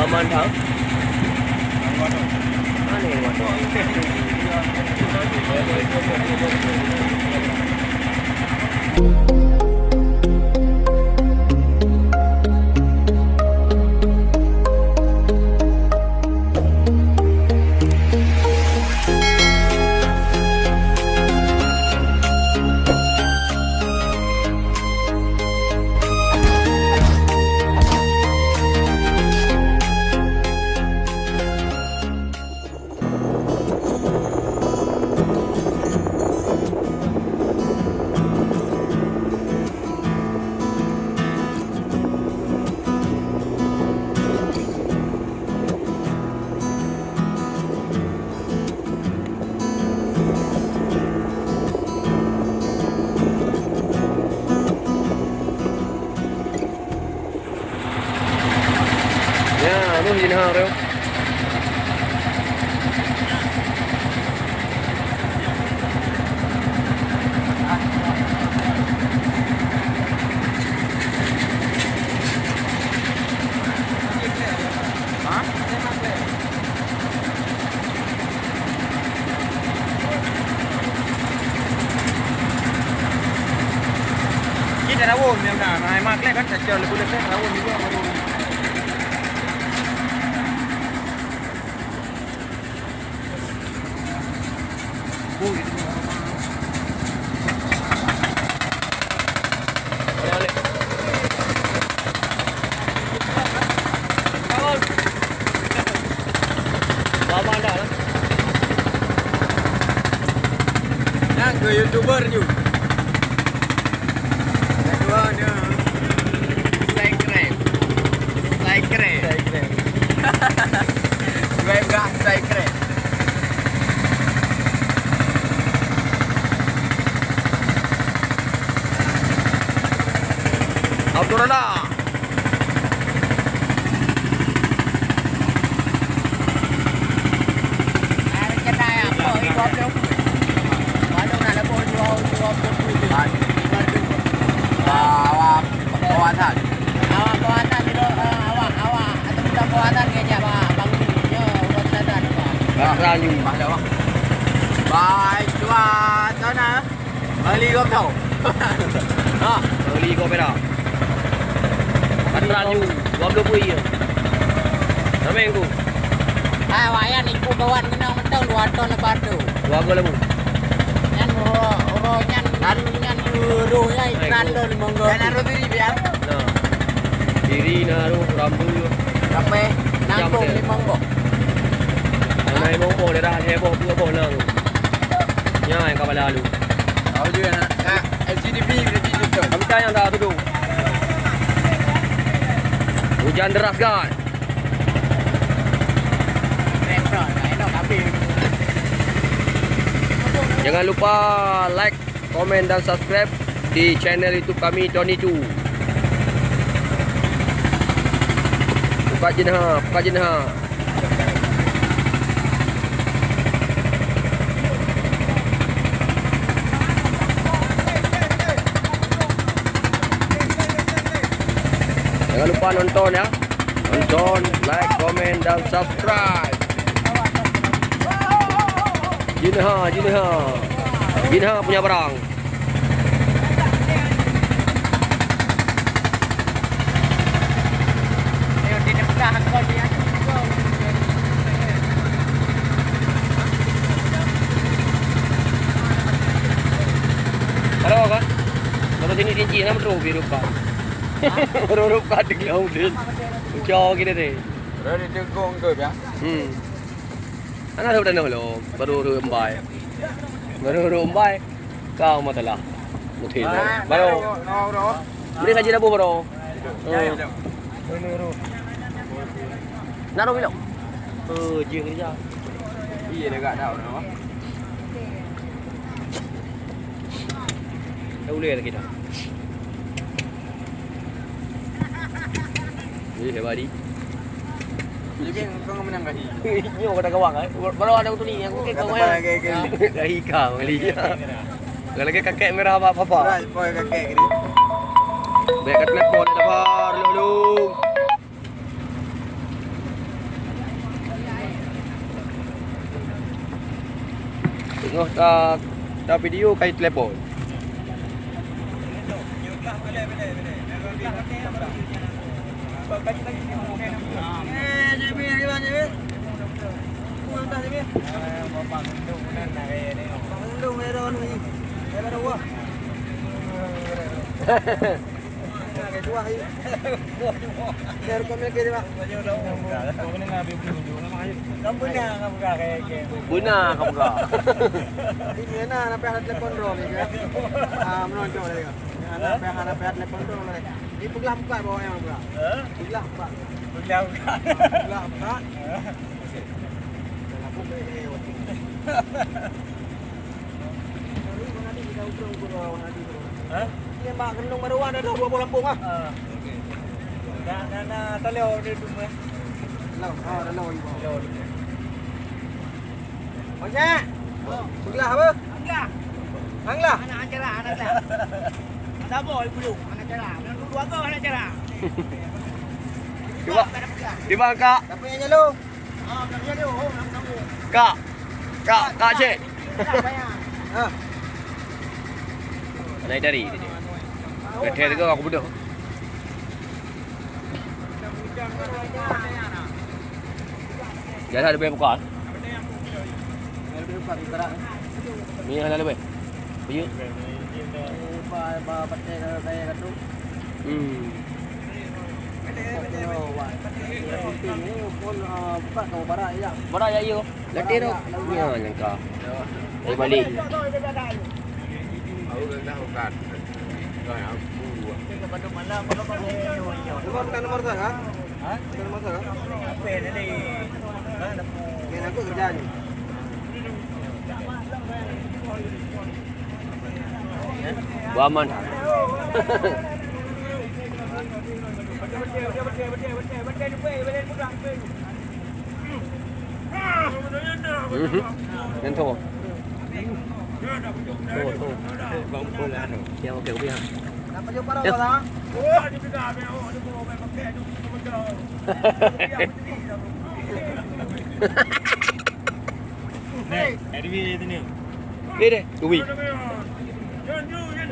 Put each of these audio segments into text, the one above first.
Mantap. Mana yang waduh? Labuh Jenaha tu. Kita rawon yang dah, naik mak leh kan kacau lebih rawon juga. Yang ke YouTuber ni. Kedua dia Saya keren. Drive gak saya keren. Abdurrahman. Baik, tuan sana. Beli kau tahu. Ha, beli kau perak. Ranyu, 20 ya. Nama yang ku? Ah, wayan iku kawan kena mentang 2 ton lepas tu. 2 go lebu. Nyan ro nyan dulu ya iklan lo 5 go. Dan harus diri biar. Nah. Diri naru rambu. Sampai nangkung 5 go. Nai mongko dia dah heboh tu nang. Nyai kapal lalu. Tahu juga nak. LCDP bila tu. Kami tanya dah tu. Hujan deras kan? Jangan lupa like, komen dan subscribe di channel YouTube kami Tony 2. Pukat Jenaha. Jangan lupa nonton ya. Nonton, like, komen dan subscribe. Jenaha punya barang. Halo kan? Kalau sini cinci nama terus biru pak. Rup kat dia din. Jauh kita deh. Ready to go ke ya? Anak tu dah nak baru embai. Kau matalah. Mungkin. Baru. Beli kaji labuh baru. Nak ro bilang. Je kerja. Iya dekat dah orang. Dah boleh lagi dah. Hebat ni. Jadi kau menang gaji. Ni orang dah kawang baru ada tu ni aku kau ya. Dah ikau kali. Kalau lagi kakek merah apa? Right, boy kakek ni. Baik kat platform dah dapat lalu. Tengok dah video kait telefon. Guna kamu kak. Ini na sampai ada telepon dulu ni kan. Menonjol dia. Sampai telepon dulu ni. Ini belah buka bawah yang buka. Belah buka. Belah buka. Ini mbak kendung baru ada 20 lampung ah. Nah, taleo dia tu meh. Dah lau ibu. Macam? Belah apa? Anglah. Anglah. Anak acara, anak lah. Sabar ibu lu, anak acara. Nak dua ke anak acara? Di mana kak? Tapi yang lu. Belakangnya lu. Kak. Kak cik. Naik dari ni. Betul tu aku bodoh. Jangan ada bayar buka. Ni yang ada bayar. Bayar. Pakai kayak gitu. Buka kau barak ya. Barak ya iyo. Letih tu. Ya jangka. Dari balik. Aku dah bukan. Rồi aku. Nomor sana? Hah? Nomor sana? Apa ini? Yang aku kerja ni. Waman. Nên thua. Thua. Bang bola tu. Yang okey okey. Apa jumpa dah lah? Oh, dia sudah ambil. Dia mau pakai tu. Nih, Edwi itu ni. Deh. Duwi.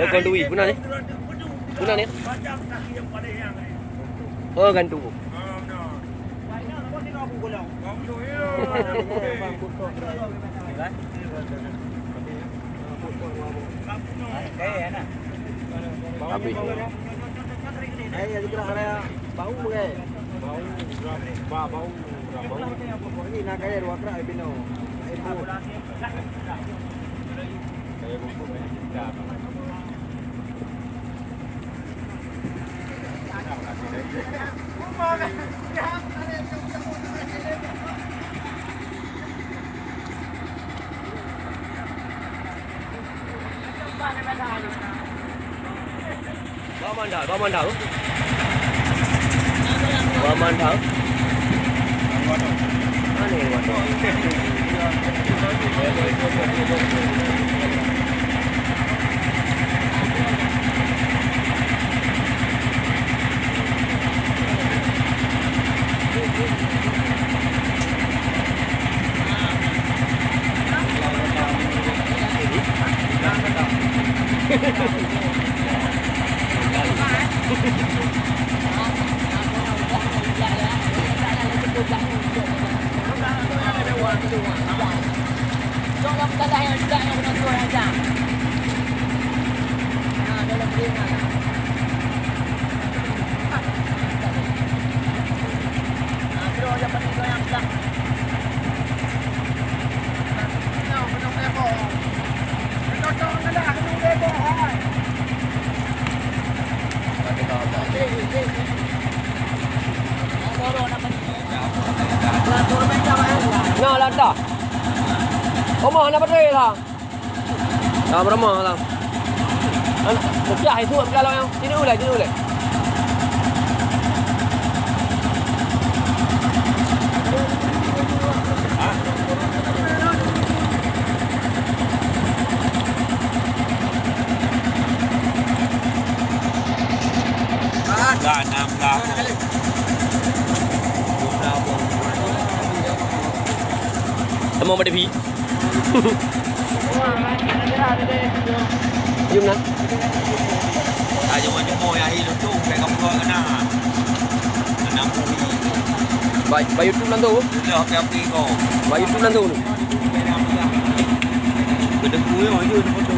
Kon duwi. Guna ni. Guna ni. Oh, gantu. Tapi Jadi kira ada bau ke? Bau. Ini nak kaya dua kerak bino. Baman dah. Mana yang waduh? Nah, lantar. Rumah nak berdiri lah. Dah berumah lah. Setiap itu kalau yang sini ulai. Dah 6 dah. Temu pada pi. Jom nak. Jumpa yang hidup tu kayak kamu kena. Enam puluh. Bayu tu nanti. Dah api kau. Bayu tu nanti. Berdebu yang maju tu foto.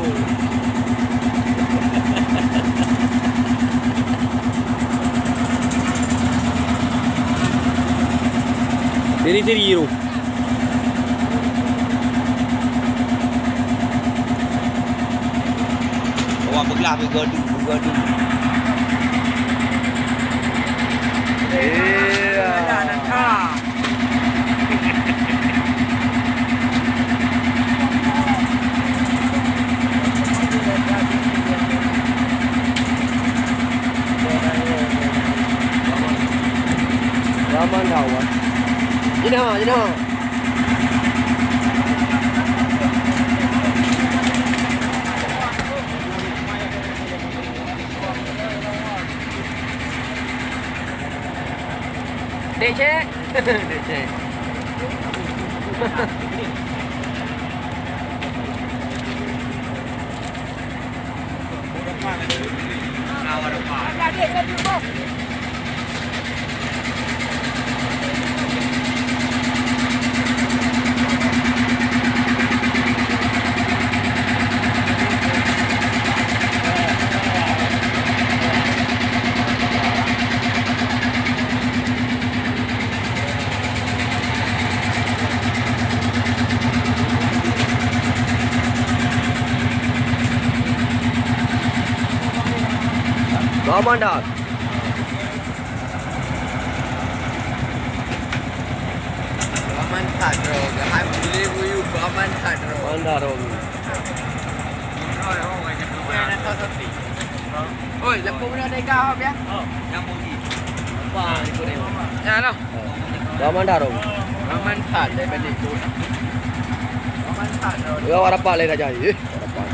Teri tu. Orang bergelah bergaduh. Raman kawan. Jenah. Decek. Raman dah. Aman tak bro. Hai boleh buyu aman tak bro. Mandar orang. Oi, lampu mana ada kau ya? Yang bunyi. Apa ikut ni? Ya lah. Raman dah orang. Aman tak daripada itu. Aman tak bro. Ya warapak leh dah jadi. Warapak.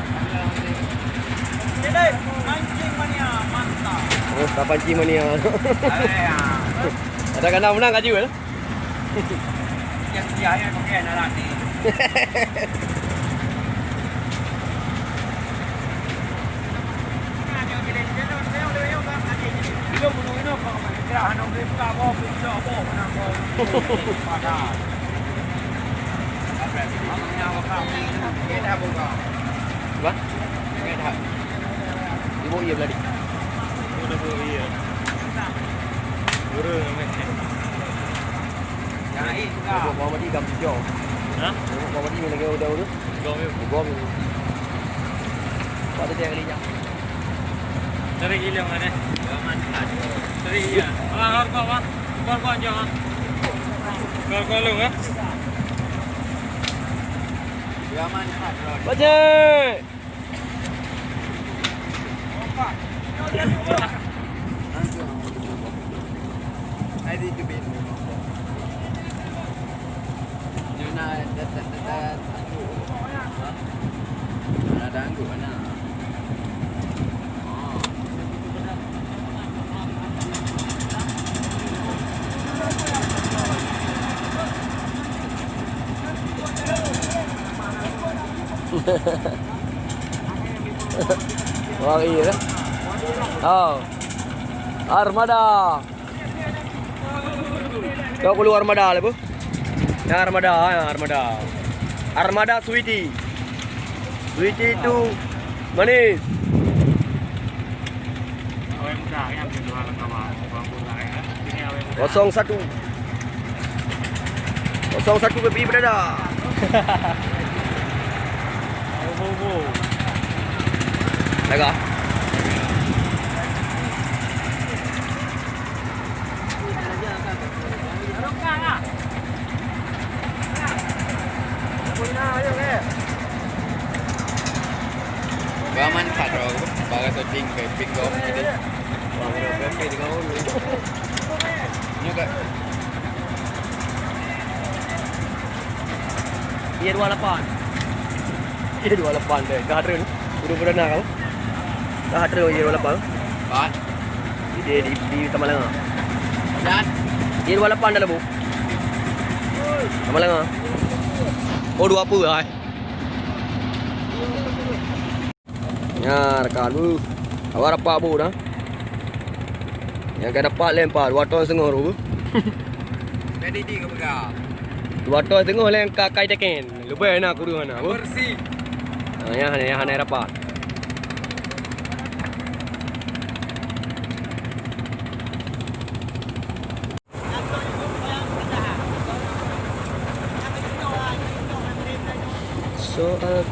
Jadi, mancing mania mantap. Oh, tak pancing mania. Ada kena menang kat jual. Yang dia yang kau kena nanti. Apa? Ibu iya beladi. Bawa mati gam hijau. Bawa mati lagi udah tu. Gom. Pada dia kali jam. Dari gila mana? Dari iya. Kau jangan. Kau lu ah. Aman tak bro. Baca. Hari tu bin. Juna dah ada anggur mana? Wah iya. Oh. Armada. Kau keluar armada le bu? Ya armada. Armada sweetie. Sweetie tu manis. Awak muda yang jual kawan, orang muda ya. Ini awak muda. 01 kopi berada. Lega. Aman tak bro. Bagai setting ke pick up jadi. Wah, berapa di kau ni? Juga. Dia 28. Dia 28 deh. Dah ada ni. Udah pernah kau? Dah ada dia 28. Bat. Dia di Tamalanga. Dan Dia 28 dah lah bu. Tamalanga. Oh 2 apa ai? Ya, rekan bu. Awak dapat bu dah. Yang kau dapat lempar 2 ton setengah tu bu. Jadi di ke berkah. 2 ton setengah lempar kai teken. Lebih nak kudu mana bu. Bersih. Yang hanya dapat. Soal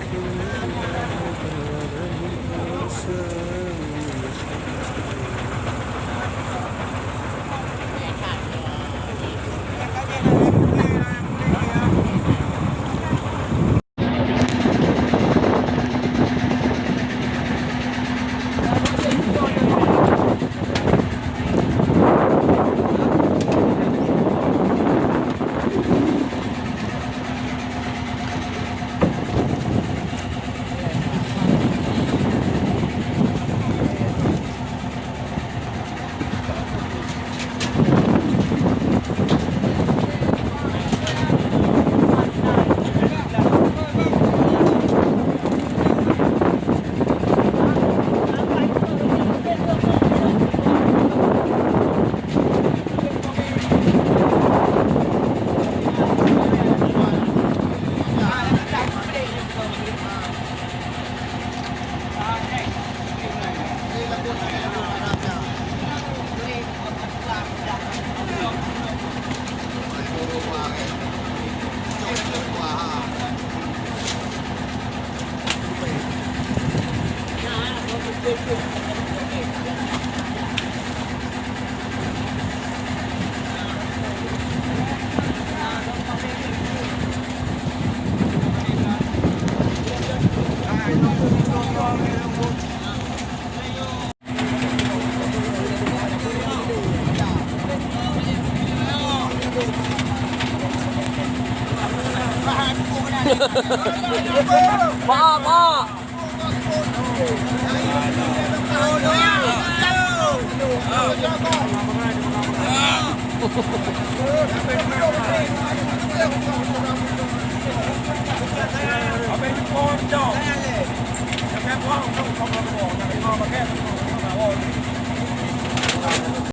Pak.